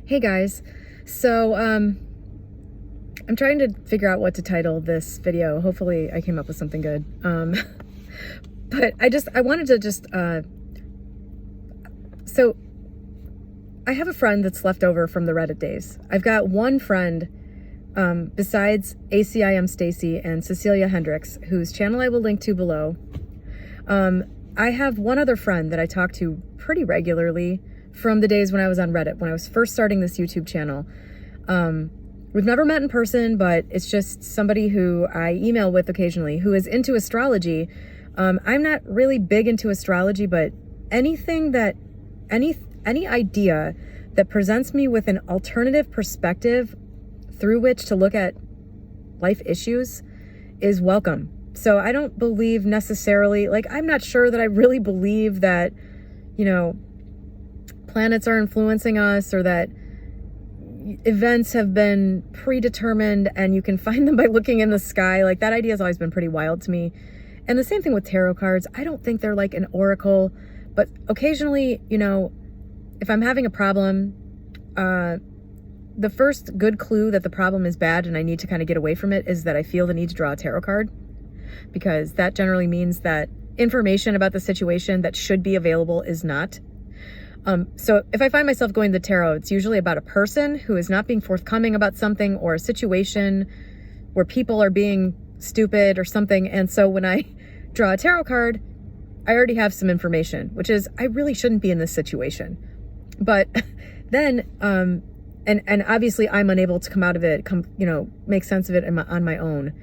Hey guys, so I'm trying to figure out what to title this video. Hopefully I came up with something good. But I wanted to so I have a friend that's left over from the Reddit days. I've got one friend besides ACIM Stacy and Cecilia Hendrix, whose channel I will link to below. I have one other friend that I talk to pretty regularly from the days when I was on Reddit, when I was first starting this YouTube channel. We've never met in person, but it's just somebody who I email with occasionally who is into astrology. I'm not really big into astrology, but any idea that presents me with an alternative perspective through which to look at life issues is welcome. So I don't believe necessarily, I'm not sure that I really believe that, planets are influencing us or that events have been predetermined and you can find them by looking in the sky. Like, that idea has always been pretty wild to me. And the same thing with tarot cards. I don't think they're like an oracle, but occasionally, if I'm having a problem, the first good clue that the problem is bad and I need to kind of get away from it is that I feel the need to draw a tarot card, because that generally means that information about the situation that should be available is not. So if I find myself going to the tarot, it's usually about a person who is not being forthcoming about something, or a situation where people are being stupid or something. And so when I draw a tarot card, I already have some information, which is I really shouldn't be in this situation. But then, and obviously I'm unable to come out of it, make sense of it on my own.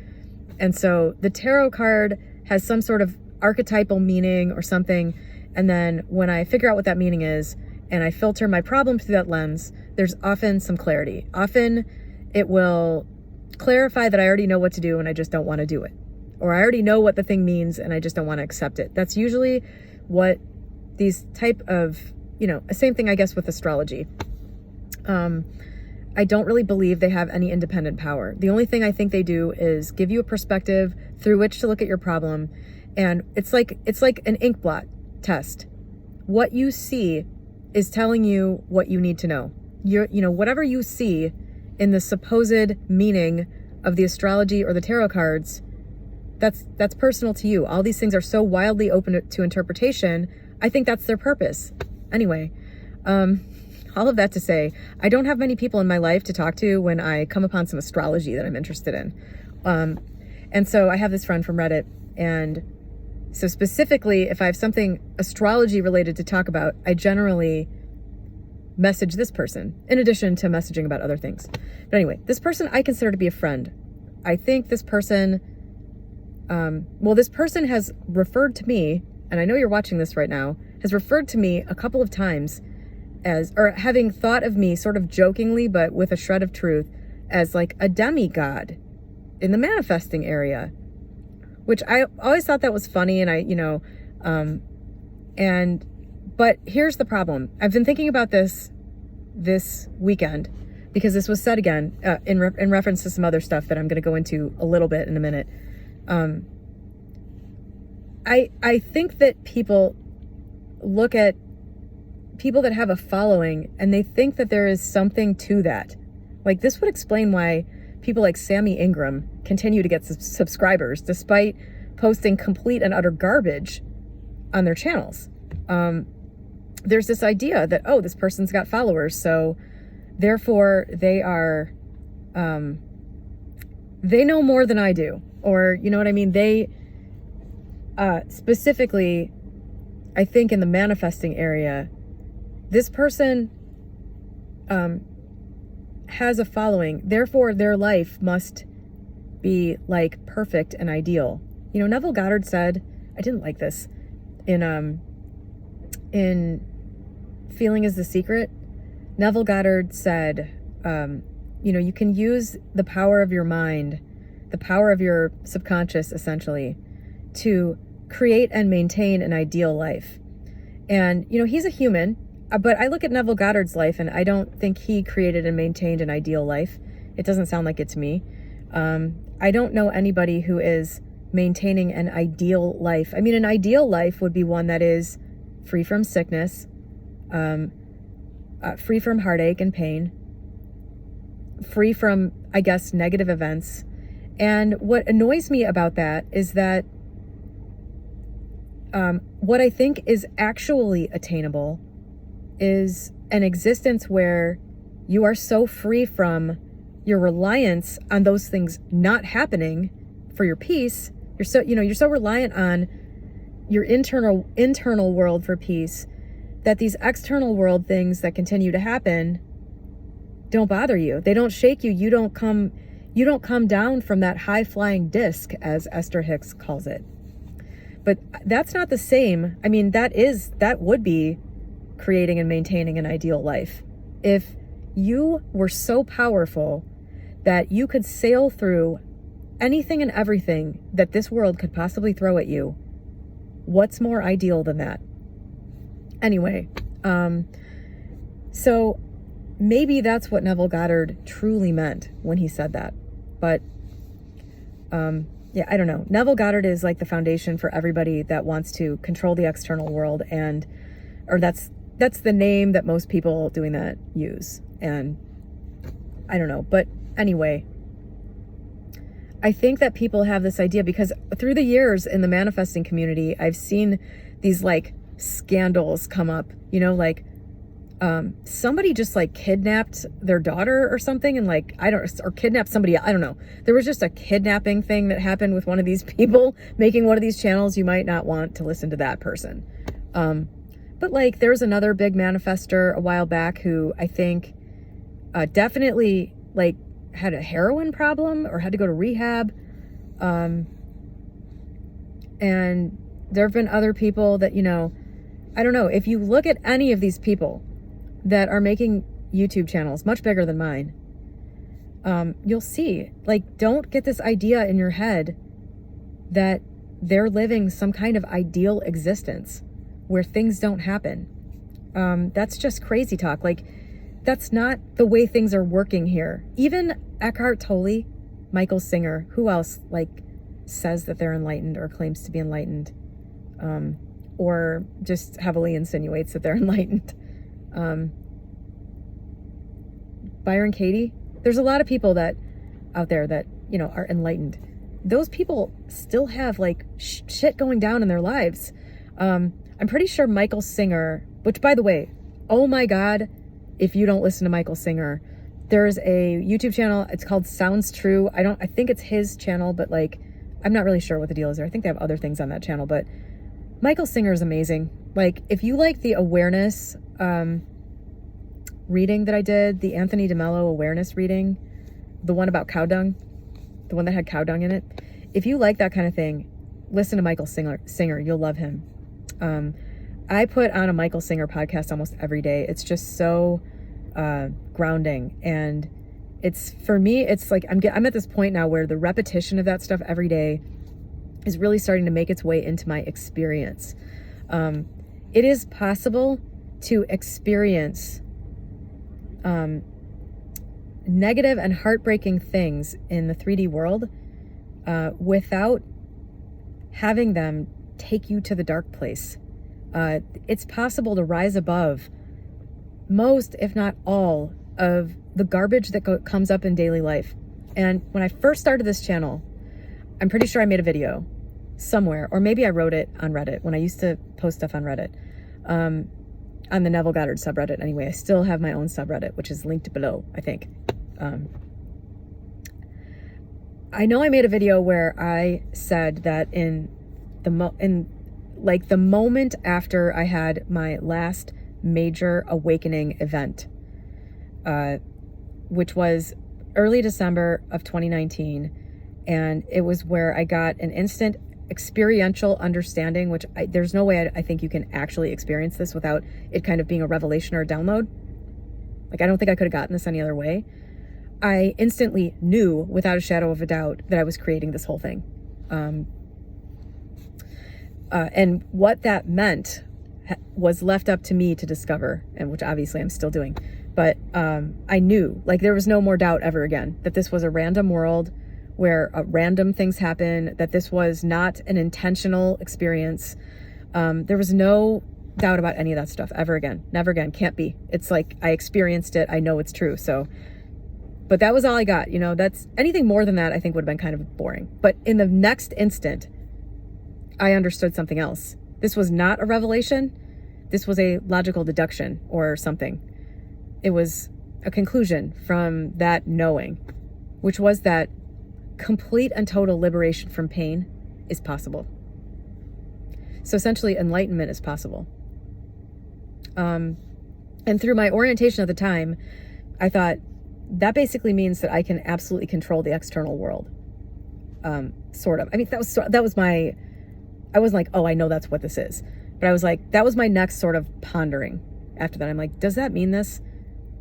And so the tarot card has some sort of archetypal meaning or something. And then when I figure out what that meaning is and I filter my problem through that lens, there's often some clarity. Often it will clarify that I already know what to do and I just don't want to do it. Or I already know what the thing means and I just don't want to accept it. That's usually what these type of, same thing I guess with astrology. I don't really believe they have any independent power. The only thing I think they do is give you a perspective through which to look at your problem. And it's like an ink blot test. What you see is telling you what you need to know. Whatever you see in the supposed meaning of the astrology or the tarot cards, that's personal to you. All these things are so wildly open to interpretation. I think that's their purpose. Anyway, all of that to say, I don't have many people in my life to talk to when I come upon some astrology that I'm interested in. And so I have this friend from Reddit, and so specifically, if I have something astrology related to talk about, I generally message this person, in addition to messaging about other things. But anyway, this person I consider to be a friend. I think this person, this person has referred to me, and I know you're watching this right now, has referred to me a couple of times or having thought of me sort of jokingly, but with a shred of truth, as like a demigod in the manifesting area, which I always thought that was funny. And but here's the problem. I've been thinking about this weekend, because this was said again in reference to some other stuff that I'm going to go into a little bit in a minute. I think that people look at people that have a following and they think that there is something to that. Like, this would explain why people like Sammy Ingram continue to get subscribers despite posting complete and utter garbage on their channels. There's this idea that, this person's got followers, so therefore they are, they know more than I do. Or, you know what I mean? They, specifically, I think in the manifesting area, this person has a following, therefore their life must be like perfect and ideal. Neville Goddard said, I didn't like this, in Feeling is the Secret. Neville Goddard said, you can use the power of your mind, the power of your subconscious, essentially, to create and maintain an ideal life. And, he's a human, but I look at Neville Goddard's life and I don't think he created and maintained an ideal life. It doesn't sound like it to me. I don't know anybody who is maintaining an ideal life. I mean, an ideal life would be one that is free from sickness, free from heartache and pain, free from, I guess, negative events. And what annoys me about that is that what I think is actually attainable is an existence where you are so free from your reliance on those things not happening for your peace. You're so reliant on your internal world for peace that these external world things that continue to happen don't bother you. They don't shake you. You don't come down from that high flying disc, as Esther Hicks calls it. But that's not the same. I mean, that would be creating and maintaining an ideal life. If you were so powerful that you could sail through anything and everything that this world could possibly throw at you, what's more ideal than that? Anyway, so maybe that's what Neville Goddard truly meant when he said that. But yeah, I don't know. Neville Goddard is like the foundation for everybody that wants to control the external world, or that's the name that most people doing that use. And I don't know. But anyway, I think that people have this idea because through the years in the manifesting community, I've seen these like scandals come up, like somebody just like kidnapped their daughter or something, and like, or kidnapped somebody. I don't know. There was just a kidnapping thing that happened with one of these people making one of these channels. You might not want to listen to that person. But like, there was another big manifester a while back who I think definitely like had a heroin problem or had to go to rehab. And there have been other people that, I don't know, if you look at any of these people that are making YouTube channels much bigger than mine, you'll see, like, don't get this idea in your head that they're living some kind of ideal existence where things don't happen. That's just crazy talk. Like, that's not the way things are working here. Even Eckhart Tolle, Michael Singer, who else like says that they're enlightened or claims to be enlightened, or just heavily insinuates that they're enlightened. Byron Katie. There's a lot of people that out there that, are enlightened. Those people still have like shit going down in their lives. I'm pretty sure Michael Singer, which by the way, oh my God, if you don't listen to Michael Singer, there's a YouTube channel. It's called Sounds True. I think it's his channel, but like, I'm not really sure what the deal is there. I think they have other things on that channel, but Michael Singer is amazing. Like, if you like the awareness, reading that I did, the Anthony DeMello awareness reading, the one about cow dung, the one that had cow dung in it. If you like that kind of thing, listen to Michael Singer. You'll love him. I put on a Michael Singer podcast almost every day. It's just so grounding, and it's, for me, it's like I'm at this point now where the repetition of that stuff every day is really starting to make its way into my experience. It is possible to experience negative and heartbreaking things in the 3D world without having them take you to the dark place. It's possible to rise above most, if not all, of the garbage that comes up in daily life. And when I first started this channel, I'm pretty sure I made a video somewhere, or maybe I wrote it on Reddit when I used to post stuff on Reddit, on the Neville Goddard subreddit. Anyway, I still have my own subreddit, which is linked below, I think. I know I made a video where I said that in the moment after I had my last major awakening event, which was early December of 2019, and it was where I got an instant experiential understanding, which there's no way I think you can actually experience this without it kind of being a revelation or a download. Like, I don't think I could have gotten this any other way. I instantly knew without a shadow of a doubt that I was creating this whole thing. And what that meant was left up to me to discover, and which obviously I'm still doing. But I knew, like, there was no more doubt ever again that this was a random world where random things happen, that this was not an intentional experience. There was no doubt about any of that stuff ever again. Never again. Can't be. It's like I experienced it. I know it's true. So, but that was all I got. You know, that's anything more than that, I think would have been kind of boring. But in the next instant, I understood something else. This was not a revelation. This was a logical deduction or something. It was a conclusion from that knowing, which was that complete and total liberation from pain is possible. So essentially, enlightenment is possible. And through my orientation at the time, I thought that basically means that I can absolutely control the external world. Sort of. I mean, that was my, I wasn't like, oh, I know that's what this is. But I was like, that was my next sort of pondering after that. I'm like, does that mean this?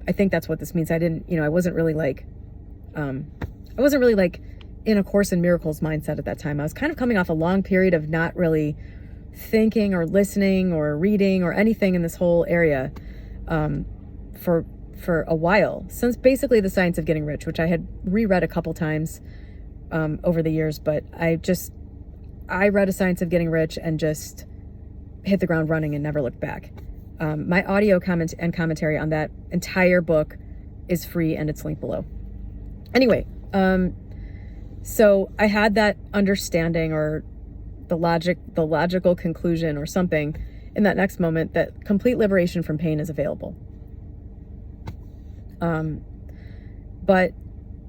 I think that's what this means. I didn't, I wasn't really like in a Course in Miracles mindset at that time. I was kind of coming off a long period of not really thinking or listening or reading or anything in this whole area for a while, since basically The Science of Getting Rich, which I had reread a couple times over the years, but I read A Science of Getting Rich and just hit the ground running and never looked back. My audio comment and commentary on that entire book is free and it's linked below. Anyway, so I had that understanding or the logical conclusion or something in that next moment that complete liberation from pain is available. But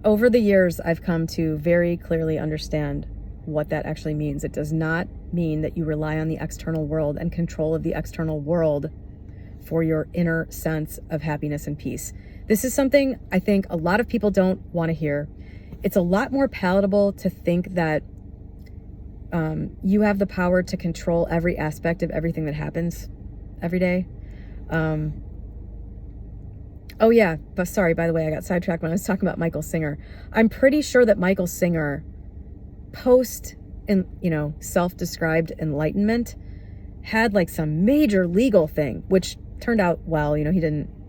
over the years, I've come to very clearly understand what that actually means. It does not mean that you rely on the external world and control of the external world for your inner sense of happiness and peace. This is something I think a lot of people don't want to hear. It's a lot more palatable to think that you have the power to control every aspect of everything that happens every day. Oh yeah, but sorry, by the way, I got sidetracked when I was talking about Michael Singer. I'm pretty sure that Michael Singer, self-described enlightenment, had like some major legal thing, which turned out well.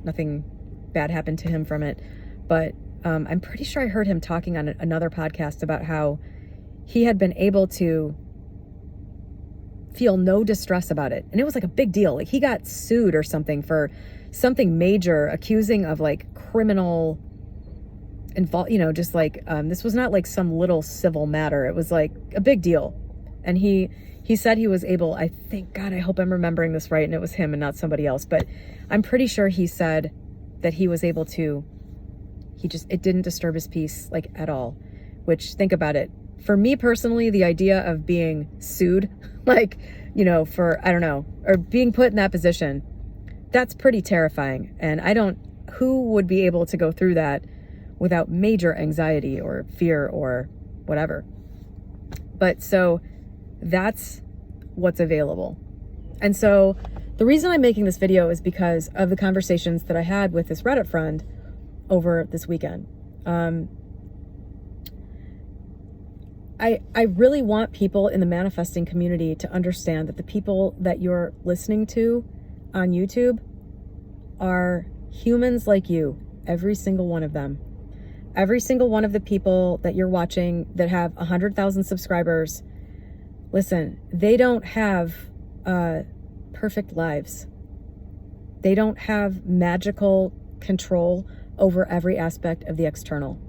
Nothing bad happened to him from it. But I'm pretty sure I heard him talking on another podcast about how he had been able to feel no distress about it. And it was like a big deal. Like he got sued or something for something major, accusing of like criminal this was not like some little civil matter. It was like a big deal. And he said he was able, I think, God, I hope I'm remembering this right, and it was him and not somebody else, but I'm pretty sure he said that he was able to, it didn't disturb his peace like at all, which, think about it. For me personally, the idea of being sued, for, I don't know, or being put in that position, that's pretty terrifying. And who would be able to go through that without major anxiety or fear or whatever? But so that's what's available. And so the reason I'm making this video is because of the conversations that I had with this Reddit friend over this weekend. I really want people in the manifesting community to understand that the people that you're listening to on YouTube are humans like you, every single one of them. Every single one of the people that you're watching that have 100,000 subscribers, listen, they don't have perfect lives. They don't have magical control over every aspect of the external.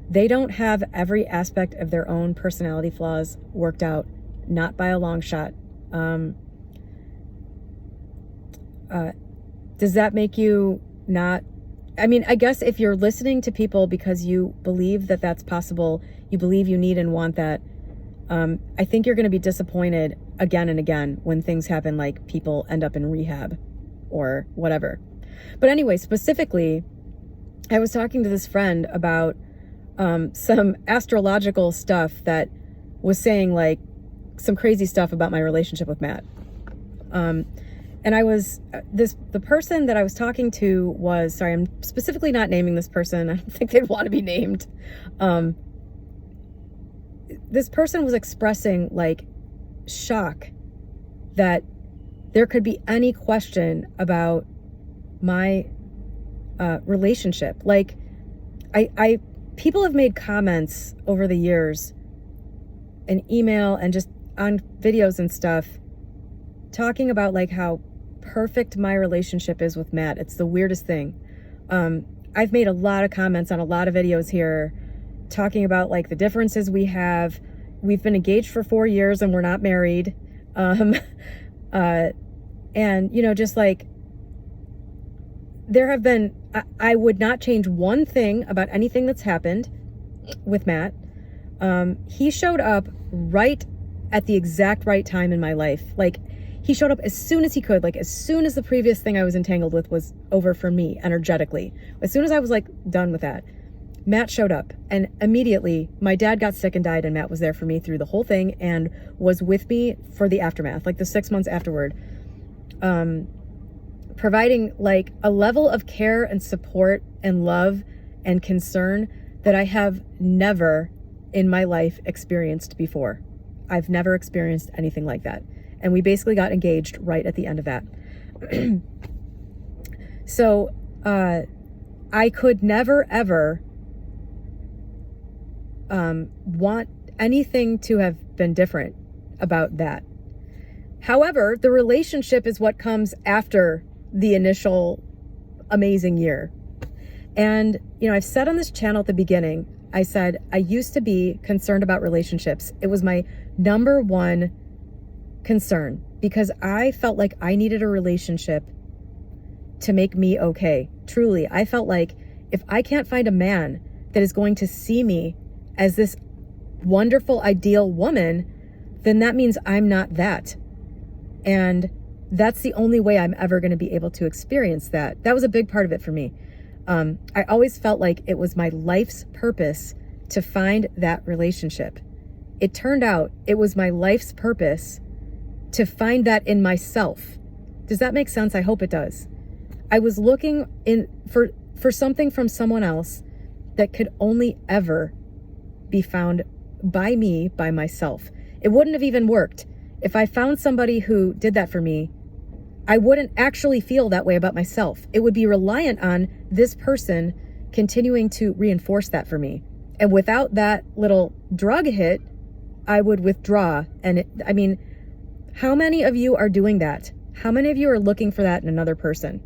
They don't have every aspect of their own personality flaws worked out, not by a long shot. Does that make you not? I mean, I guess if you're listening to people because you believe that that's possible, you believe you need and want that, I think you're going to be disappointed again and again when things happen, like people end up in rehab or whatever. But anyway, specifically, I was talking to this friend about some astrological stuff that was saying like some crazy stuff about my relationship with Matt. And I was, the person that I was talking to was, sorry, I'm specifically not naming this person. I don't think they'd want to be named. This person was expressing like shock that there could be any question about my relationship. Like people have made comments over the years in email and just on videos and stuff talking about like how perfect my relationship is with Matt. It's the weirdest thing. I've made a lot of comments on a lot of videos here talking about like the differences we have. We've been engaged for 4 years and we're not married. And, you know, just like, there have been, I would not change one thing about anything that's happened with Matt. He showed up right at the exact right time in my life. Like, he showed up as soon as he could, like as soon as the previous thing I was entangled with was over for me energetically. As soon as I was like done with that, Matt showed up, and immediately my dad got sick and died, and Matt was there for me through the whole thing and was with me for the aftermath, like the 6 months afterward, providing like a level of care and support and love and concern that I have never in my life experienced before. I've never experienced anything like that. And we basically got engaged right at the end of that. So I could never, ever want anything to have been different about that. However, the relationship is what comes after the initial amazing year. And, you know, I've said on this channel at the beginning, I said, I used to be concerned about relationships. It was my number one concern because I felt like I needed a relationship to make me okay. Truly, I felt like if I can't find a man that is going to see me as this wonderful, ideal woman, then that means I'm not that. And that's the only way I'm ever going to be able to experience that. That was a big part of it for me. I always felt like it was my life's purpose to find that relationship. It turned out it was my life's purpose to find that in myself. Does that make sense? I hope it does. I was looking for something from someone else that could only ever be found by me, by myself. It wouldn't have even worked. If I found somebody who did that for me, I wouldn't actually feel that way about myself. It would be reliant on this person continuing to reinforce that for me. And without that little drug hit, I would withdraw. And I mean, how many of you are doing that? How many of you are looking for that in another person?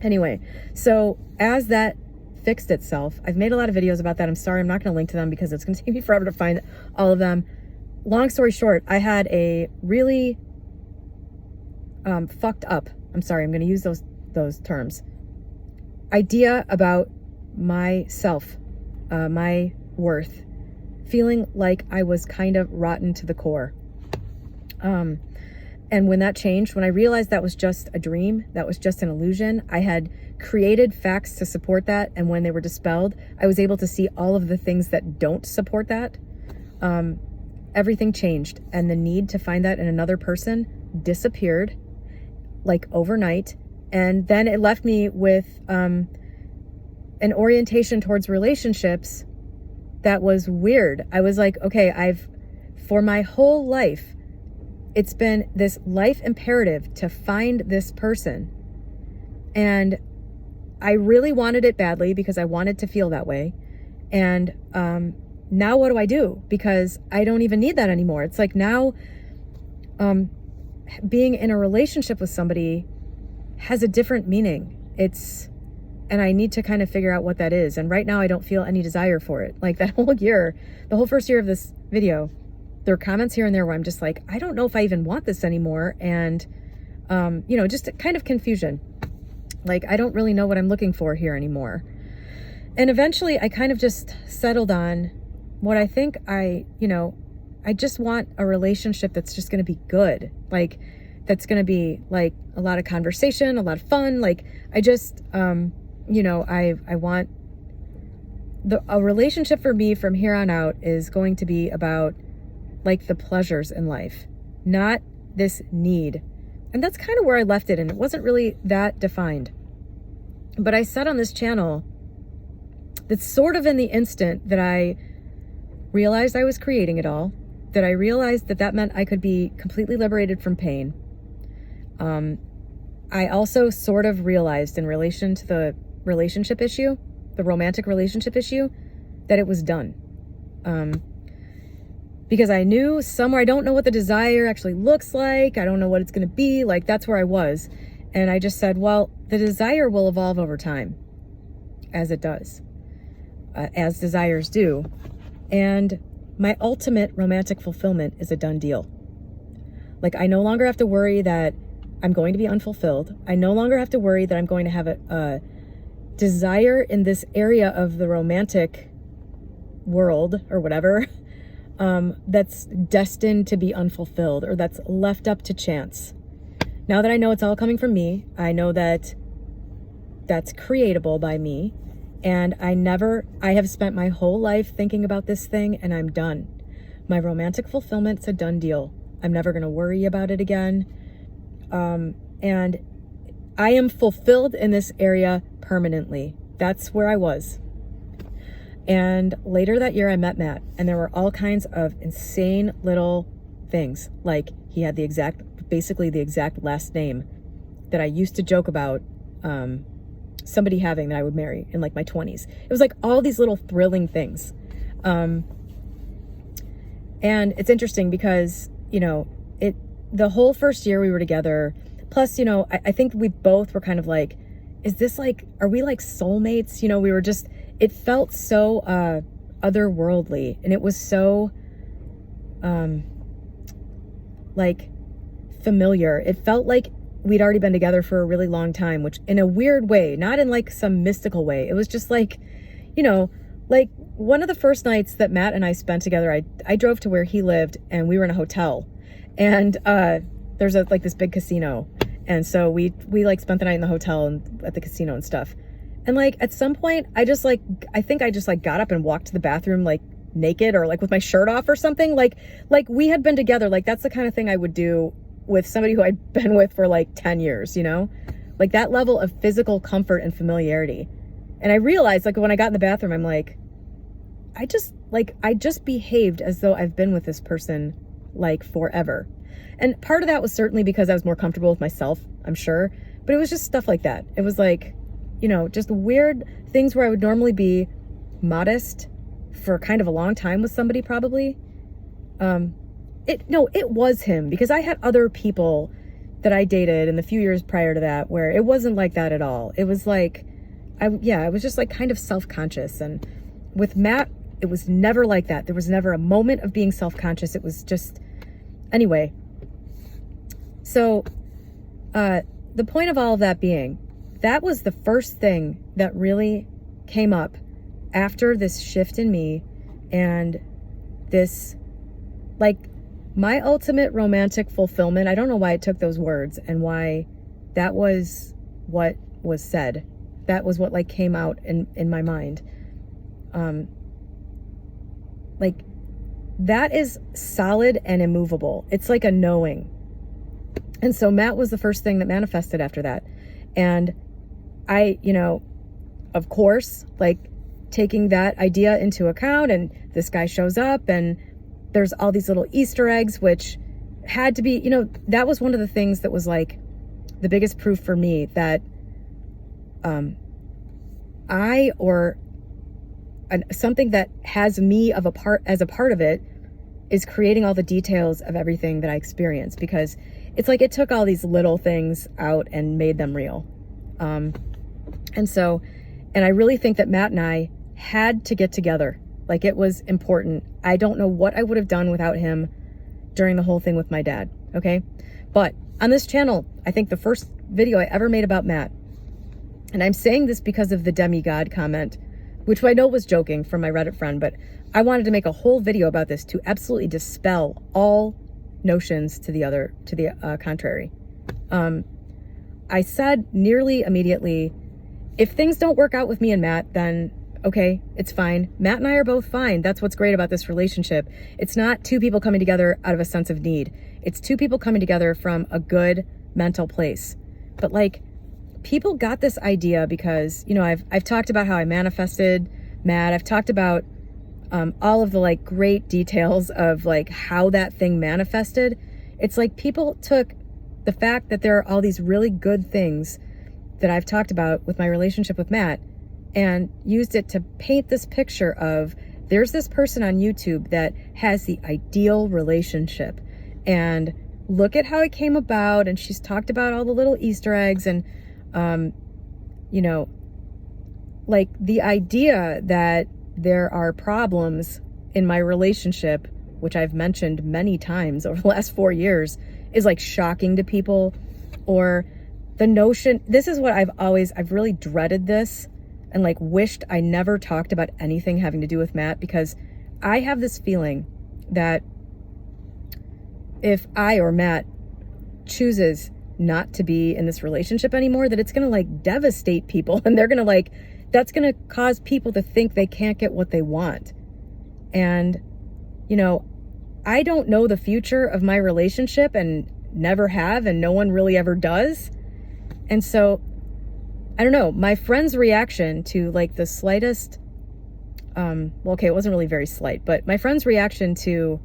Anyway, so as that fixed itself, I've made a lot of videos about that. I'm sorry, I'm not going to link to them because it's going to take me forever to find all of them. Long story short, I had a really fucked up, I'm sorry, I'm going to use those terms, idea about myself, my worth, feeling like I was kind of rotten to the core. And when that changed, when I realized that was just a dream, that was just an illusion, I had created facts to support that. And when they were dispelled, I was able to see all of the things that don't support that. Everything changed, and the need to find that in another person disappeared like overnight. And then it left me with an orientation towards relationships that was weird. I was like, okay, for my whole life, it's been this life imperative to find this person. And I really wanted it badly because I wanted to feel that way. And now what do I do? Because I don't even need that anymore. It's like now being in a relationship with somebody has a different meaning. And I need to kind of figure out what that is. And right now I don't feel any desire for it. Like that whole year, the whole first year of this video, there are comments here and there where I'm just like, I don't know if I even want this anymore. And, you know, just kind of confusion. Like, I don't really know what I'm looking for here anymore. And eventually I kind of just settled on what I think I just want a relationship that's just going to be good. Like, that's going to be like a lot of conversation, a lot of fun. Like, I just, I want a relationship for me from here on out is going to be about like the pleasures in life, not this need. And that's kind of where I left it. And it wasn't really that defined. But I said on this channel that sort of in the instant that I realized I was creating it all, that I realized that meant I could be completely liberated from pain. I also sort of realized in relation to the relationship issue, the romantic relationship issue, that it was done. because I knew somewhere, I don't know what the desire actually looks like. I don't know what it's going to be like. That's where I was. And I just said, well, the desire will evolve over time, as it does, as desires do. And my ultimate romantic fulfillment is a done deal. Like, I no longer have to worry that I'm going to be unfulfilled. I no longer have to worry that I'm going to have a desire in this area of the romantic world or whatever, that's destined to be unfulfilled or that's left up to chance. Now that I know it's all coming from me, I know that that's creatable by me. And I have spent my whole life thinking about this thing, and I'm done. My romantic fulfillment's a done deal. I'm never going to worry about it again. And I am fulfilled in this area permanently. That's where I was. And later that year, I met Matt, and there were all kinds of insane little things. Like, he had basically the exact last name that I used to joke about, somebody having, that I would marry in like my 20s. It was like all these little thrilling things. And it's interesting because, the whole first year we were together, plus, I think we both were kind of like, are we like soulmates? We were just, it felt so otherworldly, and it was so like familiar. It felt like we'd already been together for a really long time, which in a weird way, not in like some mystical way. It was just like, like one of the first nights that Matt and I spent together, I drove to where he lived, and we were in a hotel, and there's this big casino. And so we like spent the night in the hotel and at the casino and stuff. And like at some point I think I just got up and walked to the bathroom like naked or like with my shirt off or something. Like we had been together. Like that's the kind of thing I would do with somebody who I'd been with for like 10 years, like that level of physical comfort and familiarity. And I realized, like, when I got in the bathroom, I'm like, I just behaved as though I've been with this person like forever. And part of that was certainly because I was more comfortable with myself, I'm sure, but it was just stuff like that. It was like, just weird things where I would normally be modest for kind of a long time with somebody, probably. It was him, because I had other people that I dated in the few years prior to that where it wasn't like that at all. It was like, I was just like kind of self-conscious. And with Matt, it was never like that. There was never a moment of being self-conscious. It was just, anyway. So, the point of all of that being, that was the first thing that really came up after this shift in me and this, like, my ultimate romantic fulfillment. I don't know why it took those words and why that was what was said. That was what like came out in my mind. Like, that is solid and immovable. It's like a knowing. And so Matt was the first thing that manifested after that. And I, of course, like taking that idea into account, and this guy shows up, and there's all these little Easter eggs, which had to be, that was one of the things that was like the biggest proof for me that something that has me as a part of it is creating all the details of everything that I experience, because it's like it took all these little things out and made them real. And I really think that Matt and I had to get together. Like, it was important. I don't know what I would have done without him during the whole thing with my dad. Okay. But on this channel, I think the first video I ever made about Matt, and I'm saying this because of the Demi-God comment, which I know was joking from my Reddit friend, but I wanted to make a whole video about this to absolutely dispel all notions to the contrary. I said nearly immediately, if things don't work out with me and Matt, then okay, it's fine. Matt and I are both fine. That's what's great about this relationship. It's not two people coming together out of a sense of need. It's two people coming together from a good mental place. But like, people got this idea because, I've talked about how I manifested Matt. I've talked about all of the like great details of like how that thing manifested. It's like people took the fact that there are all these really good things that I've talked about with my relationship with Matt and used it to paint this picture of there's this person on YouTube that has the ideal relationship, and look at how it came about, and she's talked about all the little Easter eggs, and you know, like the idea that there are problems in my relationship, which I've mentioned many times over the last 4 years, is like shocking to people. Or the notion, this is what I've really dreaded this, and like wished I never talked about anything having to do with Matt, because I have this feeling that if I or Matt chooses not to be in this relationship anymore, that it's going to like devastate people, and they're going to like, that's going to cause people to think they can't get what they want. And, you know, I don't know the future of my relationship, and never have, and no one really ever does. And so, I don't know, my friend's reaction to like the slightest, well, okay, it wasn't really very slight, but my friend's reaction to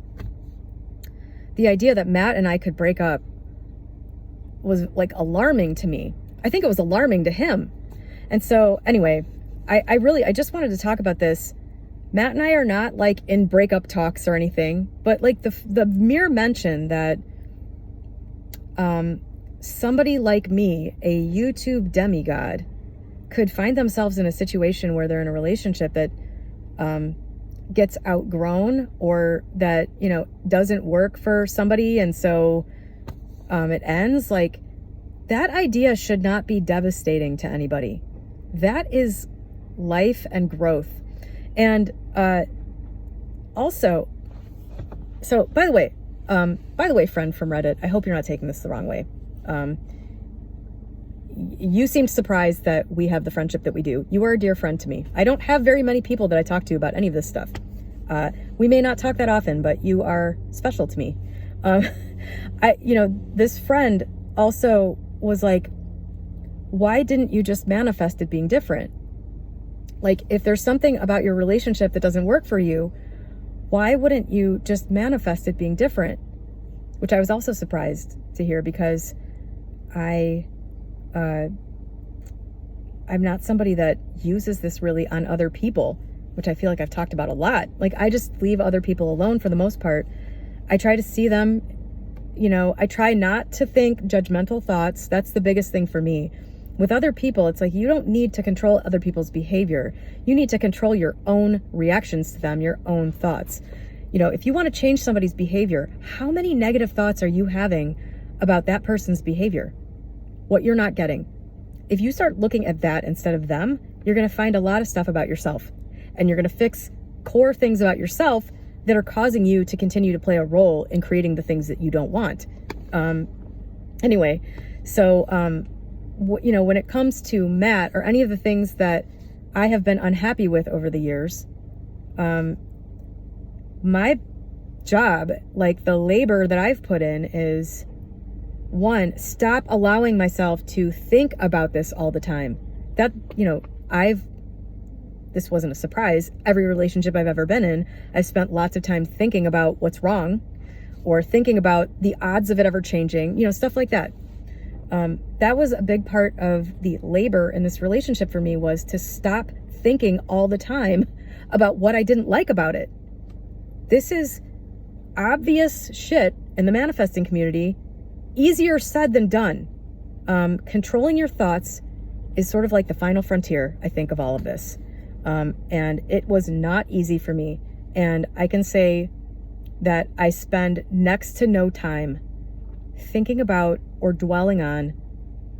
the idea that Matt and I could break up was like alarming to me. I think it was alarming to him. And so anyway, I just wanted to talk about this. Matt and I are not like in breakup talks or anything, but like the mere mention that somebody like me, a YouTube demigod, could find themselves in a situation where they're in a relationship that gets outgrown, or that, you know, doesn't work for somebody, and so it ends. Like, that idea should not be devastating to anybody. That is life and growth. And also, so by the way, friend from Reddit, I hope you're not taking this the wrong way. You seemed surprised that we have the friendship that we do. You are a dear friend to me. I don't have very many people that I talk to about any of this stuff. We may not talk that often, but you are special to me. You know, this friend also was like, why didn't you just manifest it being different? Like, if there's something about your relationship that doesn't work for you, why wouldn't you just manifest it being different? Which I was also surprised to hear, because I'm not somebody that uses this really on other people, which I feel like I've talked about a lot. Like, I just leave other people alone for the most part. I try to see them, you know, I try not to think judgmental thoughts. That's the biggest thing for me. With other people, it's like, you don't need to control other people's behavior. You need to control your own reactions to them, your own thoughts. You know, if you want to change somebody's behavior, how many negative thoughts are you having about that person's behavior? What you're not getting. If you start looking at that instead of them, you're going to find a lot of stuff about yourself. And you're going to fix core things about yourself that are causing you to continue to play a role in creating the things that you don't want. Anyway, so, you know, when it comes to Matt or any of the things that I have been unhappy with over the years, my job, like the labor that I've put in, is, one, stop allowing myself to think about this all the time. That, you know, this wasn't a surprise. Every relationship I've ever been in, I've spent lots of time thinking about what's wrong, or thinking about the odds of it ever changing, you know, stuff like that. That was a big part of the labor in this relationship for me, was to stop thinking all the time about what I didn't like about it. This is obvious shit in the manifesting community. Easier said than done. Controlling your thoughts is sort of like the final frontier, I think, of all of this. And it was not easy for me. And I can say that I spend next to no time thinking about or dwelling on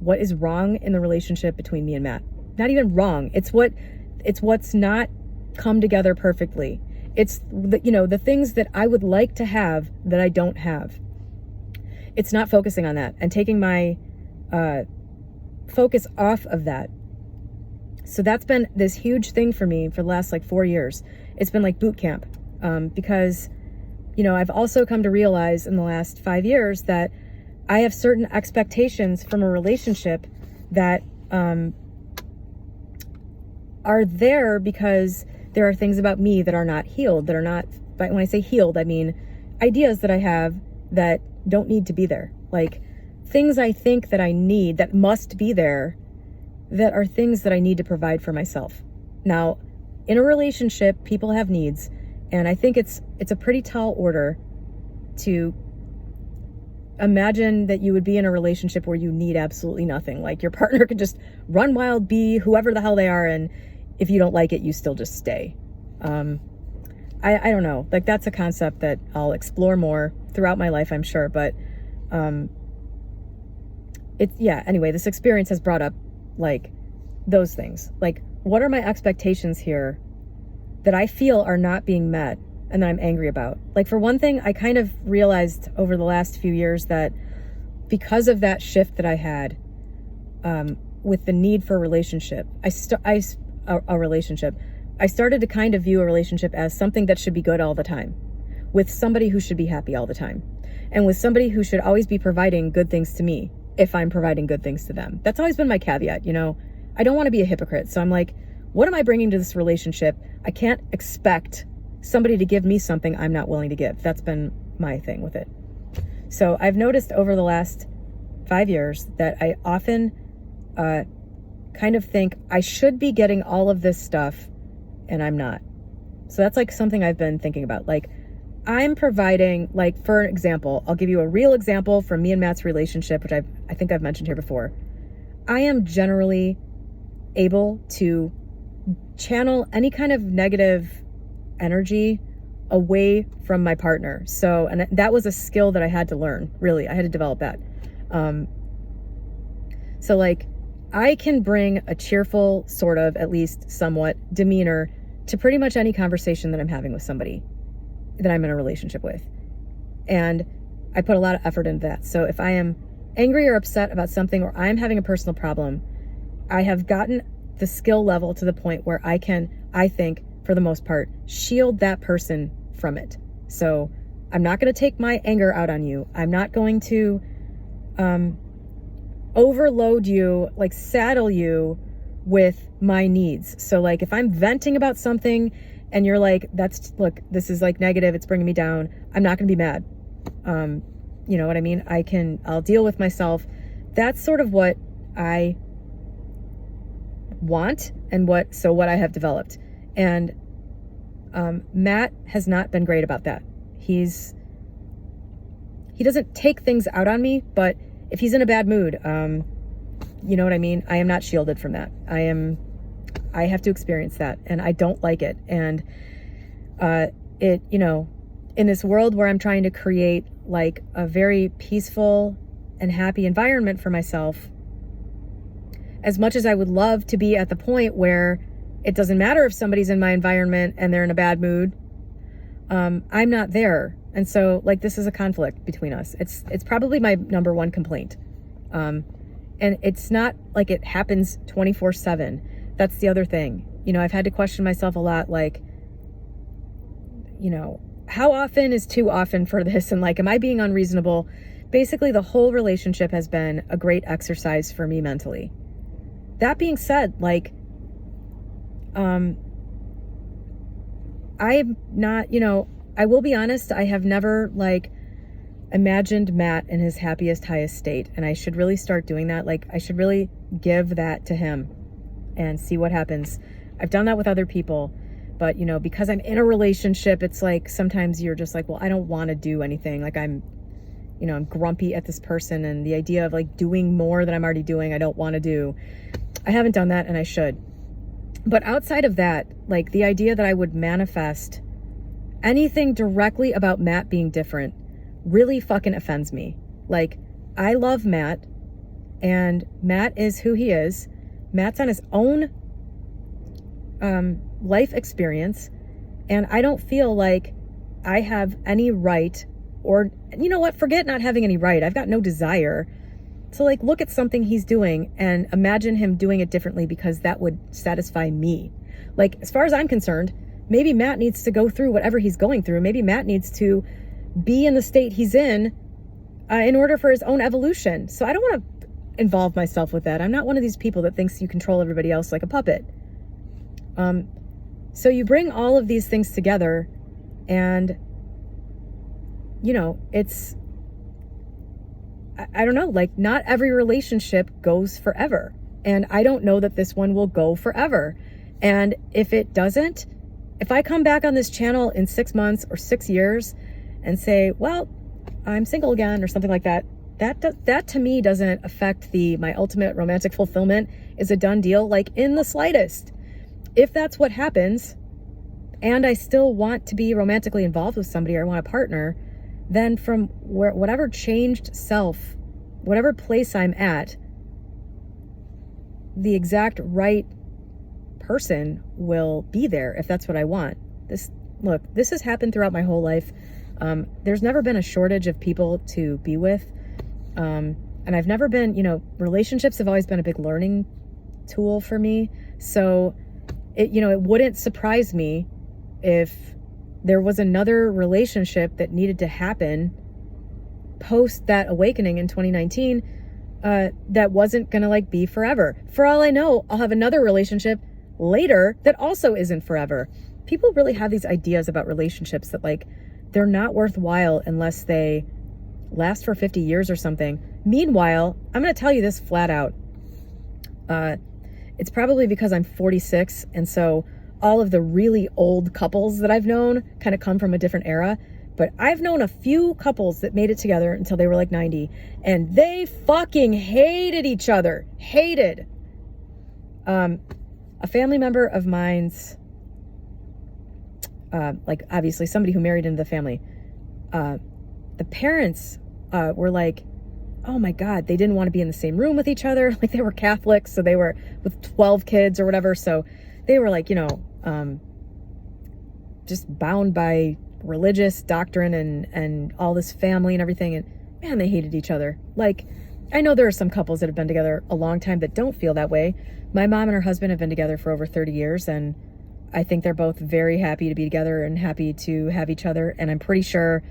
what is wrong in the relationship between me and Matt. Not even wrong. It's what's not come together perfectly. It's the, you know, the things that I would like to have that I don't have. It's not focusing on that and taking my focus off of that. So that's been this huge thing for me for the last like 4 years. It's been like boot camp, because, you know, I've also come to realize in the last 5 years that I have certain expectations from a relationship that are there because there are things about me that are not healed, that are not, but when I say healed, I mean ideas that I have that don't need to be there. Like things I think that I need that must be there, that are things that I need to provide for myself. Now, in a relationship, people have needs. And I think it's a pretty tall order to imagine that you would be in a relationship where you need absolutely nothing. Like your partner could just run wild, be whoever the hell they are, and if you don't like it, you still just stay. I don't know. Like that's a concept that I'll explore more throughout my life, I'm sure. But anyway, this experience has brought up like those things. Like, what are my expectations here that I feel are not being met and that I'm angry about? Like, for one thing, I kind of realized over the last few years that because of that shift that I had with the need for a relationship, I started to kind of view a relationship as something that should be good all the time, with somebody who should be happy all the time, and with somebody who should always be providing good things to me if I'm providing good things to them. That's always been my caveat, you know. I don't want to be a hypocrite. So I'm like, what am I bringing to this relationship? I can't expect somebody to give me something I'm not willing to give. That's been my thing with it. So I've noticed over the last 5 years that I often kind of think I should be getting all of this stuff and I'm not. So that's like something I've been thinking about. Like, I'm providing, like, for an example, I'll give you a real example from me and Matt's relationship, which I think I've mentioned here before. I am generally able to channel any kind of negative energy away from my partner. So, and that was a skill that I had to learn, really. I had to develop that. So like, I can bring a cheerful, sort of, at least somewhat, demeanor to pretty much any conversation that I'm having with somebody that I'm in a relationship with. And I put a lot of effort into that. So if I am angry or upset about something, or I'm having a personal problem, I have gotten the skill level to the point where I can, I think, for the most part, shield that person from it. So I'm not going to take my anger out on you. I'm not going to overload you, like saddle you with my needs. So like if I'm venting about something and you're like, look, this is like negative, it's bringing me down, I'm not going to be mad. You know what I mean? I'll deal with myself. That's sort of what I want and what I have developed. And Matt has not been great about that. He doesn't take things out on me, but if he's in a bad mood, you know what I mean? I am not shielded from that. I have to experience that, and I don't like it. And it, you know, in this world where I'm trying to create like a very peaceful and happy environment for myself, as much as I would love to be at the point where it doesn't matter if somebody's in my environment and they're in a bad mood, I'm not there. And so like, this is a conflict between us. It's probably my number one complaint. And it's not like it happens 24/7. That's the other thing. You know, I've had to question myself a lot, like, you know, how often is too often for this? And like, am I being unreasonable? Basically, the whole relationship has been a great exercise for me mentally. That being said, like, I'm not, you know, I will be honest, I have never like imagined Matt in his happiest, highest state. And I should really start doing that. Like, I should really give that to him and see what happens. I've done that with other people, but you know, because I'm in a relationship, it's like, sometimes you're just like, well, I don't want to do anything. Like I'm grumpy at this person, and the idea of like doing more than I'm already doing, I don't want to do. I haven't done that, and I should. But outside of that, like the idea that I would manifest anything directly about Matt being different really fucking offends me. Like, I love Matt, and Matt is who he is. Matt's on his own life experience, and I don't feel like I have any right, or, you know what, forget not having any right. I've got no desire to like look at something he's doing and imagine him doing it differently because that would satisfy me. Like, as far as I'm concerned, maybe Matt needs to go through whatever he's going through. Maybe Matt needs to be in the state he's in order for his own evolution. So I don't want to involve myself with that. I'm not one of these people that thinks you control everybody else like a puppet. So you bring all of these things together, and you know, it's, I don't know, like not every relationship goes forever. And I don't know that this one will go forever. And if it doesn't, if I come back on this channel in 6 months or 6 years and say, well, I'm single again or something like that, that to me doesn't affect my ultimate romantic fulfillment is a done deal, like in the slightest. If that's what happens, and I still want to be romantically involved with somebody or I want a partner, then from whatever changed self, whatever place I'm at, the exact right person will be there if that's what I want. This has happened throughout my whole life. There's never been a shortage of people to be with. And I've never been, relationships have always been a big learning tool for me. So it wouldn't surprise me if there was another relationship that needed to happen post that awakening in 2019, that wasn't going to be forever. For all I know, I'll have another relationship later that also isn't forever. People really have these ideas about relationships that they're not worthwhile unless they last for 50 years or something. Meanwhile, I'm going to tell you this flat out. It's probably because I'm 46, and so all of the really old couples that I've known kind of come from a different era. But I've known a few couples that made it together until they were 90, and they fucking hated each other. Hated. A family member of mine's, obviously somebody who married into the family, the parents were like, oh my God, they didn't want to be in the same room with each other. They were Catholics, so they were with 12 kids or whatever. So they were just bound by religious doctrine and all this family and everything. And man, they hated each other. I know there are some couples that have been together a long time that don't feel that way. My mom and her husband have been together for over 30 years, and I think they're both very happy to be together and happy to have each other. And I'm pretty sure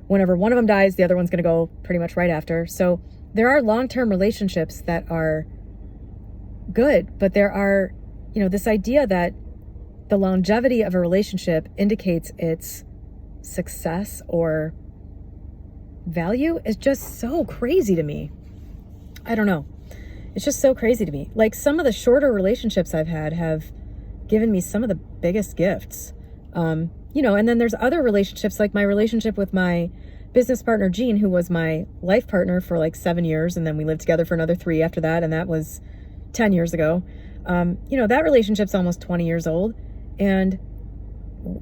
whenever one of them dies, the other one's going to go pretty much right after. So there are long-term relationships that are good, but there are, this idea that the longevity of a relationship indicates its success or value is just so crazy to me. I don't know. It's just so crazy to me. Some of the shorter relationships I've had have given me some of the biggest gifts. And then there's other relationships, like my relationship with my business partner, Jean, who was my life partner for 7 years. And then we lived together for another 3 after that. And that was 10 years ago. That relationship's almost 20 years old. And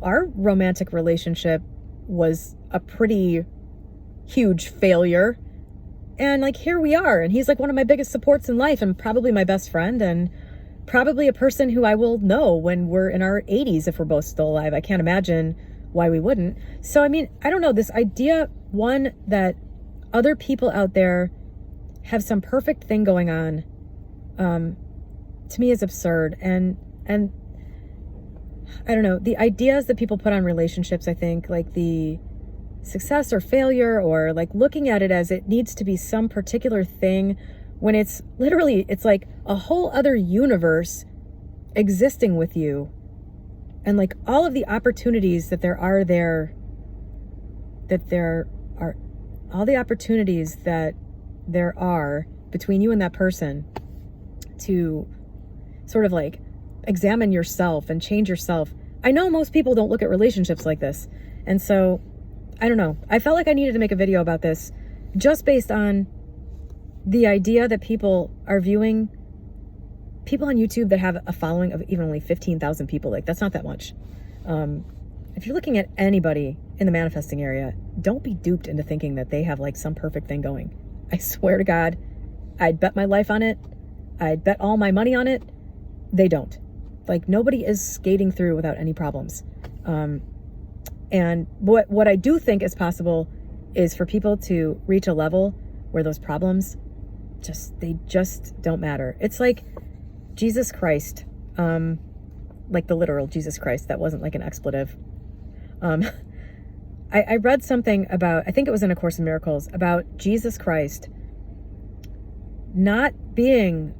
our romantic relationship was a pretty huge failure. And here we are. And he's one of my biggest supports in life and probably my best friend and probably a person who I will know when we're in our 80s if we're both still alive. I can't imagine why we wouldn't. So, I don't know, this idea, one, that other people out there have some perfect thing going on, to me is absurd. And I don't know, the ideas that people put on relationships, I think, the success or failure or looking at it as it needs to be some particular thing when it's literally, it's a whole other universe existing with you. And all of the opportunities that there are all the opportunities that there are between you and that person to sort of examine yourself and change yourself. I know most people don't look at relationships like this. And so, I don't know. I felt like I needed to make a video about this just based on the idea that people are viewing people on YouTube that have a following of even only 15,000 people. That's not that much. If you're looking at anybody in the manifesting area, don't be duped into thinking that they have some perfect thing going. I swear to God, I'd bet my life on it. I'd bet all my money on it. They don't. Nobody is skating through without any problems. And what I do think is possible is for people to reach a level where those problems they just don't matter. It's like Jesus Christ, the literal Jesus Christ. That wasn't an expletive. I read something about, I think it was in A Course in Miracles, about Jesus Christ not being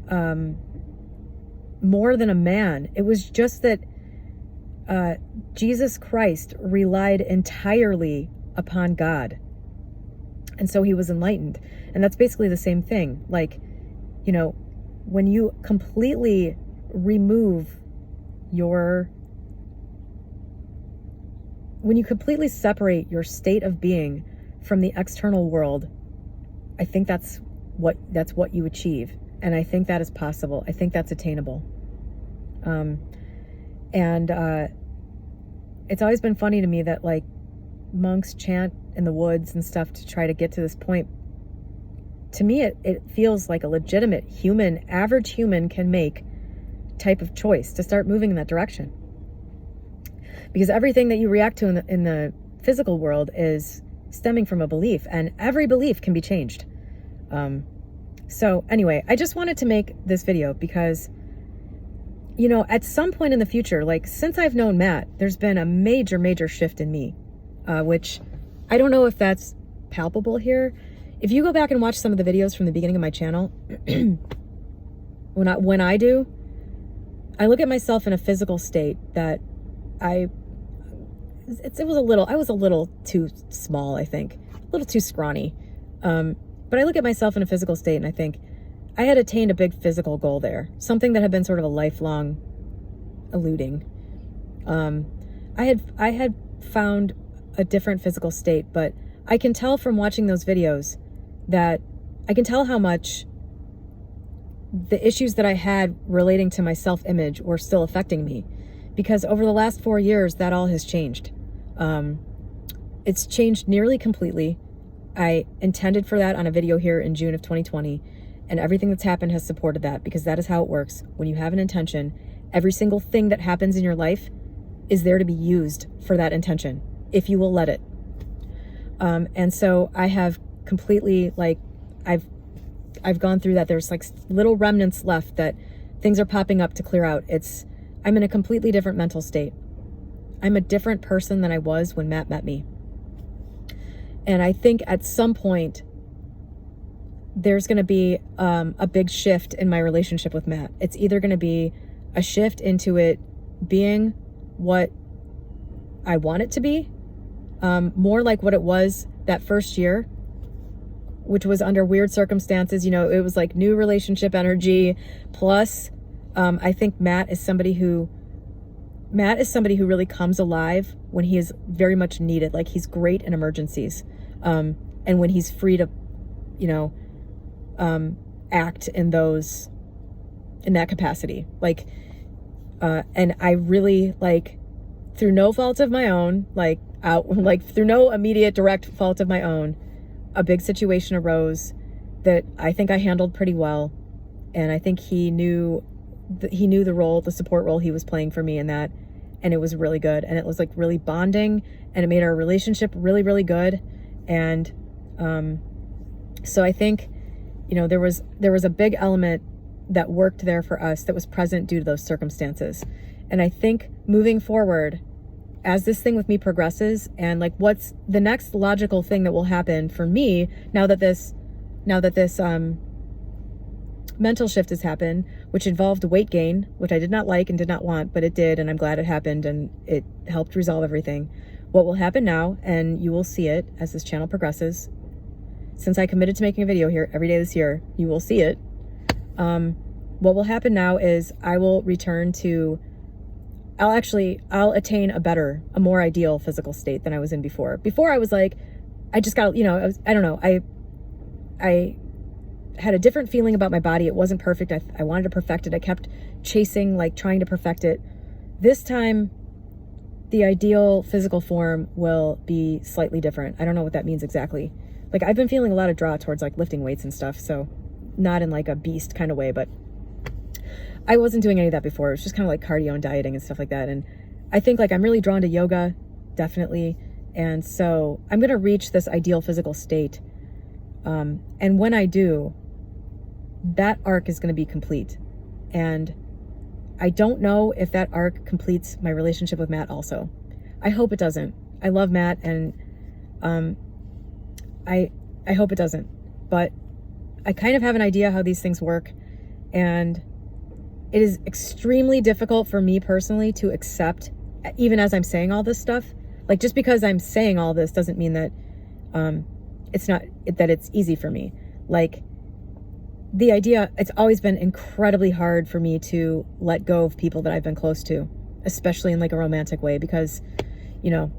more than a man. It was just that Jesus Christ relied entirely upon God. And so he was enlightened. And that's basically the same thing. When you completely remove when you completely separate your state of being from the external world, I think that's what you achieve. And I think that is possible. I think that's attainable. It's always been funny to me that like monks chant in the woods and stuff to try to get to this point. To me, it feels like a legitimate average human can make type of choice to start moving in that direction. Because everything that you react to in the physical world is stemming from a belief, and every belief can be changed. So anyway, I just wanted to make this video because, you know, at some point in the future, like since I've known Matt, there's been a major shift in me, which I don't know if that's palpable here. If you go back and watch some of the videos from the beginning of my channel, when I do, I look at myself in a physical state that I was a little too small, I think, a little too scrawny. But I look at myself in a physical state and I think I had attained a big physical goal there, something that had been sort of a lifelong eluding. I had found a different physical state, but I can tell from watching those videos that I can tell how much the issues that I had relating to my self-image were still affecting me, because over the last 4 years, that all has changed. It's changed nearly completely. I intended for that on a video here in June of 2020, and everything that's happened has supported that, because that is how it works. When you have an intention, every single thing that happens in your life is there to be used for that intention, if you will let it. And so I have completely, like, I've gone through that. There's like little remnants left that things are popping up to clear out. I'm in a completely different mental state. I'm a different person than I was when Matt met me. And I think at some point there's going to be a big shift in my relationship with Matt. It's either going to be a shift into it being what I want it to be, more like what it was that first year, which was under weird circumstances. You know, it was like new relationship energy. Plus, I think Matt is somebody who really comes alive when he is very much needed. Like, he's great in emergencies. And when he's free to, you know, act in that capacity. Like, and I really, like, through no fault of my own, through no immediate direct fault of my own, a big situation arose that I think I handled pretty well. And I think he knew the role, the support role he was playing for me in that. And it was really good. And it was like really bonding, and it made our relationship really, really good. And, so I think, you know, there was a big element that worked there for us that was present due to those circumstances. And I think moving forward, as this thing with me progresses, and like what's the next logical thing that will happen for me now that this mental shift has happened, which involved weight gain, which I did not like and did not want, but it did, and I'm glad it happened, and it helped resolve everything. What will happen now, and you will see it as this channel progresses, since I committed to making a video here every day this year, you will see it. What will happen now is I will return to, I'll attain a more ideal physical state than I was in before. Before I was like, I just got, you know, I don't know. I had a different feeling about my body. It wasn't perfect. I wanted to perfect it. I kept chasing, like trying to perfect it. This time, the ideal physical form will be slightly different. I don't know what that means exactly. Like, I've been feeling a lot of draw towards like lifting weights and stuff. So not in like a beast kind of way, but I wasn't doing any of that before. It was just kind of like cardio and dieting and stuff like that. And I think like I'm really drawn to yoga, definitely. And so I'm going to reach this ideal physical state. And when I do, that arc is going to be complete. And I don't know if that arc completes my relationship with Matt also. I hope it doesn't. I love Matt, and I hope it doesn't. But I kind of have an idea how these things work, and it is extremely difficult for me personally to accept, even as I'm saying all this stuff. Like, just because I'm saying all this doesn't mean that it's easy for me. Like, the idea, it's always been incredibly hard for me to let go of people that I've been close to. especially in like a romantic way, because, you know,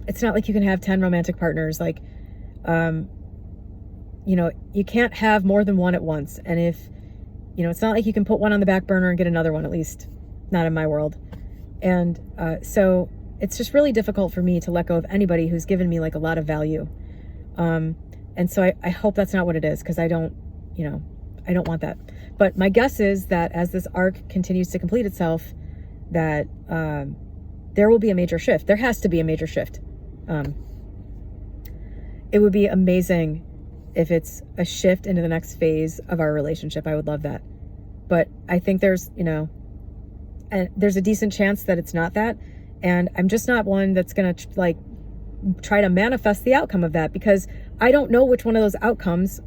it's not like you can have 10 romantic partners. Like, you know, you can't have more than one at once. And if, you know, it's not like you can put one on the back burner and get another one, at least not in my world. And so it's just really difficult for me to let go of anybody who's given me like a lot of value. And so I hope that's not what it is, because I don't, you know, I don't want that. But my guess is that as this arc continues to complete itself, that there will be a major shift. There has to be a major shift. It would be amazing if it's a shift into the next phase of our relationship. I would love that. But I think there's, you know, and there's a decent chance that it's not that. And I'm just not one that's going to like try to manifest the outcome of that, because I don't know which one of those outcomes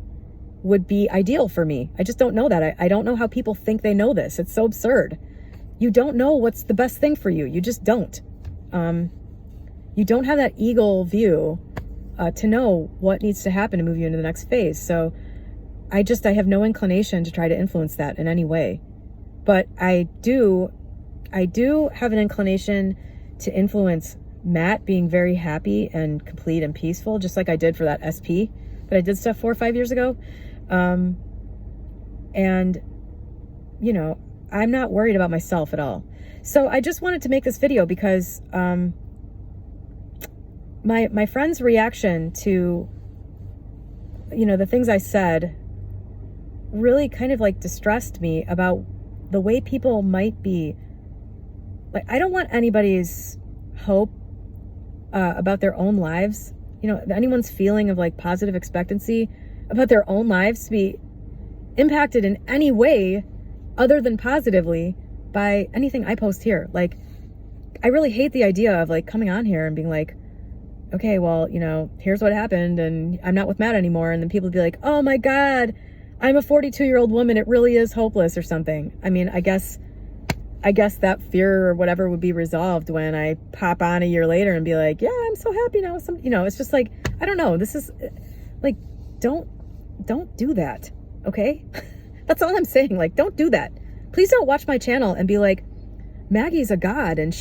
would be ideal for me. I just don't know that. I don't know how people think they know this. It's so absurd. You don't know what's the best thing for you. You just don't. You don't have that eagle view to know what needs to happen to move you into the next phase. So I have no inclination to try to influence that in any way. But I do have an inclination to influence Matt being very happy and complete and peaceful, just like I did for that SP that I did stuff 4 or 5 years ago. And, you know, I'm not worried about myself at all. So I just wanted to make this video because my friend's reaction to, you know, the things I said really kind of like distressed me about the way people might be. Like, I don't want anybody's hope about their own lives, you know, anyone's feeling of like positive expectancy about their own lives to be impacted in any way other than positively by anything I post here. Like, I really hate the idea of like coming on here and being like, okay, well, you know, here's what happened and I'm not with Matt anymore. And then people be like, oh my God, I'm a 42-year-old woman. It really is hopeless or something. I mean, I guess that fear or whatever would be resolved when I pop on a year later and be like, yeah, I'm so happy now. You know, it's just like, I don't know. This is like, don't do that. Okay. That's all I'm saying. Like, don't do that. Please don't watch my channel and be like, Maggie's a god. And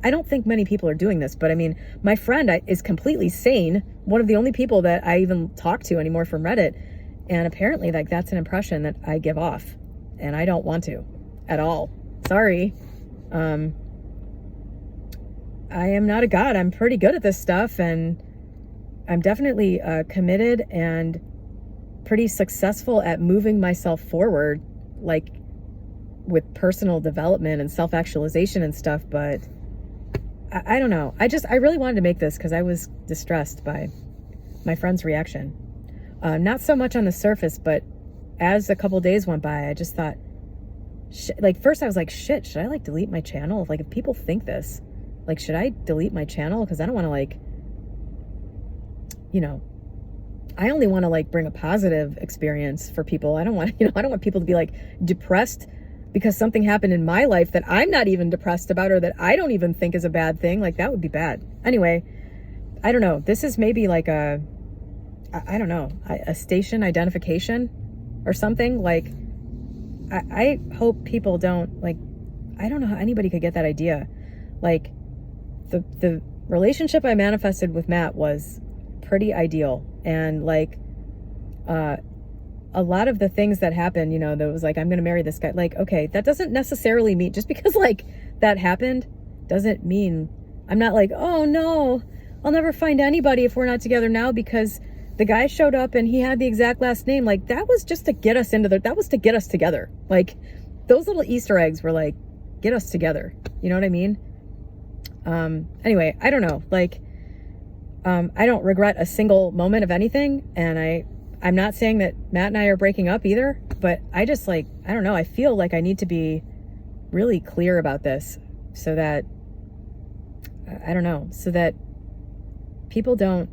I don't think many people are doing this, but I mean, my friend is completely sane. One of the only people that I even talk to anymore from Reddit. And apparently like that's an impression that I give off and I don't want to at all. Sorry. I am not a god. I'm pretty good at this stuff, and I'm definitely committed and pretty successful at moving myself forward, like with personal development and self-actualization and stuff. But I don't know. I really wanted to make this because I was distressed by my friend's reaction. Not so much on the surface, but as a couple days went by, I just thought, like, first I was like, shit, should I like delete my channel? Like, if people think this, like, should I delete my channel? Because I don't want to, like, you know, I only want to like bring a positive experience for people. I don't want, you know, I don't want people to be like depressed because something happened in my life that I'm not even depressed about or that I don't even think is a bad thing. Like, that would be bad. Anyway, I don't know. This is maybe like I don't know, a station identification or something. Like, I hope people don't, like, I don't know how anybody could get that idea. Like, the relationship I manifested with Matt was pretty ideal. And like, a lot of the things that happened, you know, that was like, I'm going to marry this guy. Like, okay, that doesn't necessarily mean, just because like that happened doesn't mean I'm not like, oh no, I'll never find anybody if we're not together now because the guy showed up and he had the exact last name. Like, that was just to get us that was to get us together. Like, those little Easter eggs were like, get us together. You know what I mean? Anyway, I don't know. Like, I don't regret a single moment of anything. And I'm not saying that Matt and I are breaking up either, but I just like, I don't know. I feel like I need to be really clear about this so that, I don't know, so that people don't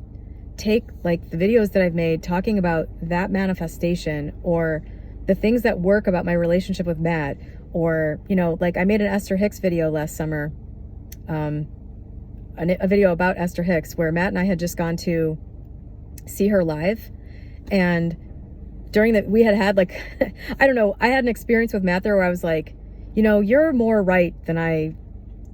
take like the videos that I've made talking about that manifestation or the things that work about my relationship with Matt, or, you know, like I made an Esther Hicks video last summer, a video about Esther Hicks where Matt and I had just gone to see her live. And during that, we had like, I don't know, I had an experience with Matt there where I was like, you know, you're more right than I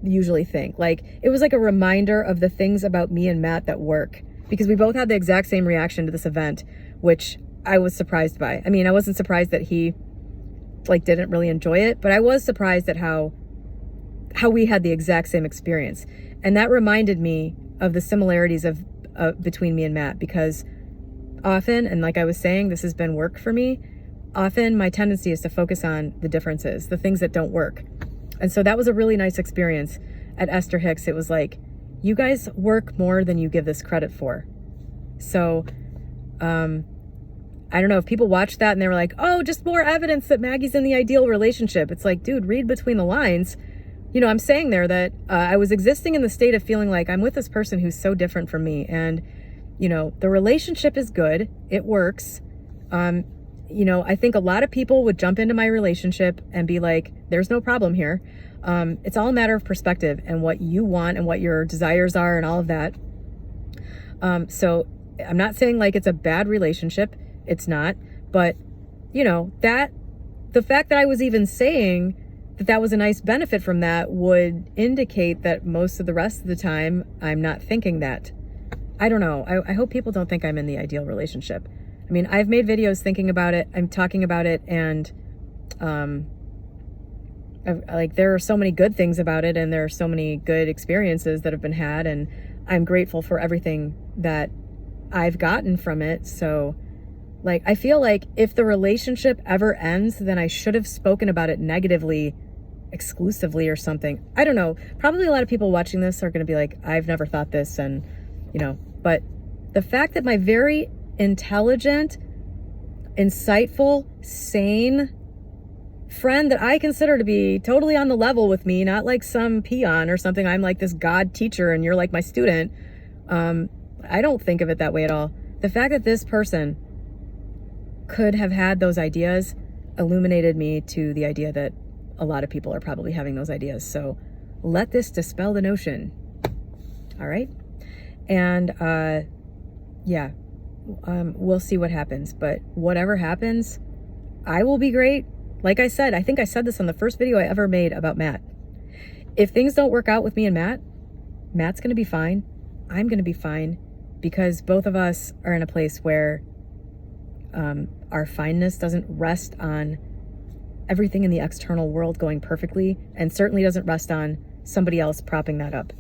usually think. Like, it was like a reminder of the things about me and Matt that work, because we both had the exact same reaction to this event, which I was surprised by. I mean, I wasn't surprised that he like didn't really enjoy it, but I was surprised at how we had the exact same experience. And that reminded me of the similarities of between me and Matt, because often, and like I was saying, this has been work for me, often my tendency is to focus on the differences, the things that don't work. And so that was a really nice experience at Esther Hicks. It was like, you guys work more than you give this credit for. So, I don't know if people watched that and they were like, oh, just more evidence that Maggie's in the ideal relationship. It's like, dude, read between the lines. You know, I'm saying there that I was existing in the state of feeling like I'm with this person who's so different from me. And, you know, the relationship is good. It works. You know, I think a lot of people would jump into my relationship and be like, there's no problem here. It's all a matter of perspective and what you want and what your desires are and all of that. So I'm not saying like it's a bad relationship. It's not. But, you know, that the fact that I was even saying that was a nice benefit from that would indicate that most of the rest of the time I'm not thinking that. I don't know. I hope people don't think I'm in the ideal relationship. I mean, I've made videos thinking about it. I'm talking about it, and like there are so many good things about it, and there are so many good experiences that have been had, and I'm grateful for everything that I've gotten from it. So like, I feel like if the relationship ever ends, then I should have spoken about it negatively exclusively or something. I don't know. Probably a lot of people watching this are going to be like, I've never thought this, and you know, but the fact that my very intelligent, insightful, sane friend that I consider to be totally on the level with me, not like some peon or something, I'm like this God teacher and you're like my student. I don't think of it that way at all. The fact that this person could have had those ideas illuminated me to the idea that a lot of people are probably having those ideas. So let this dispel the notion. All right. And yeah, we'll see what happens. But whatever happens, I will be great. Like I said, I think I said this on the first video I ever made about Matt. If things don't work out with me and Matt, Matt's going to be fine. I'm going to be fine, because both of us are in a place where our fineness doesn't rest on everything in the external world going perfectly, and certainly doesn't rest on somebody else propping that up.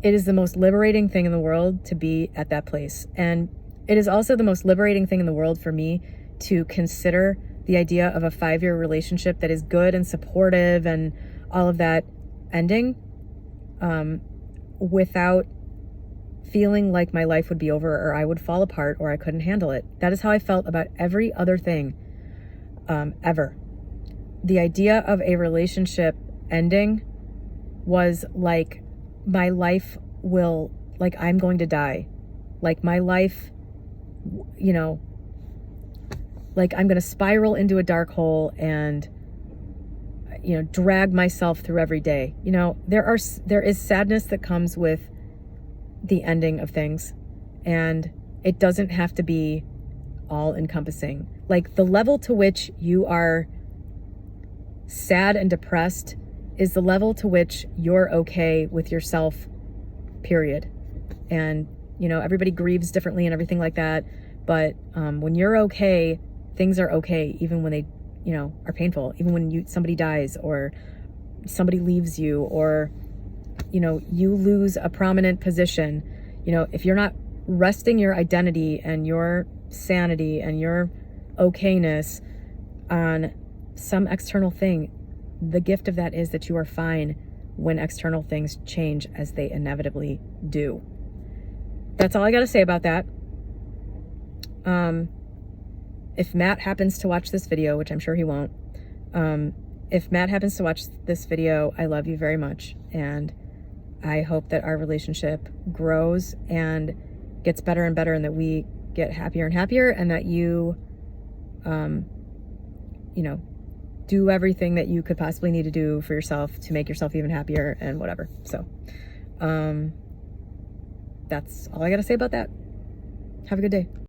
It is the most liberating thing in the world to be at that place. And it is also the most liberating thing in the world for me to consider the idea of a 5-year relationship that is good and supportive and all of that ending without feeling like my life would be over, or I would fall apart, or I couldn't handle it. That is how I felt about every other thing ever. The idea of a relationship ending was like, my life will, like, I'm going to die. Like, my life, you know, like I'm going to spiral into a dark hole and, you know, drag myself through every day. You know, there is sadness that comes with the ending of things, and it doesn't have to be all encompassing. Like, the level to which you are sad and depressed is the level to which you're okay with yourself, period. And, you know, everybody grieves differently and everything like that. But when you're okay, things are okay, even when they, you know, are painful, even when somebody dies, or somebody leaves you, or, you know, you lose a prominent position. You know, if you're not resting your identity and your sanity and your okayness on some external thing, the gift of that is that you are fine when external things change, as they inevitably do. That's all I got to say about that. If Matt happens to watch this video, which I'm sure he won't, if Matt happens to watch this video, I love you very much. And I hope that our relationship grows and gets better and better, and that we get happier and happier, and that you, you know, do everything that you could possibly need to do for yourself to make yourself even happier and whatever. So, that's all I got to say about that. Have a good day.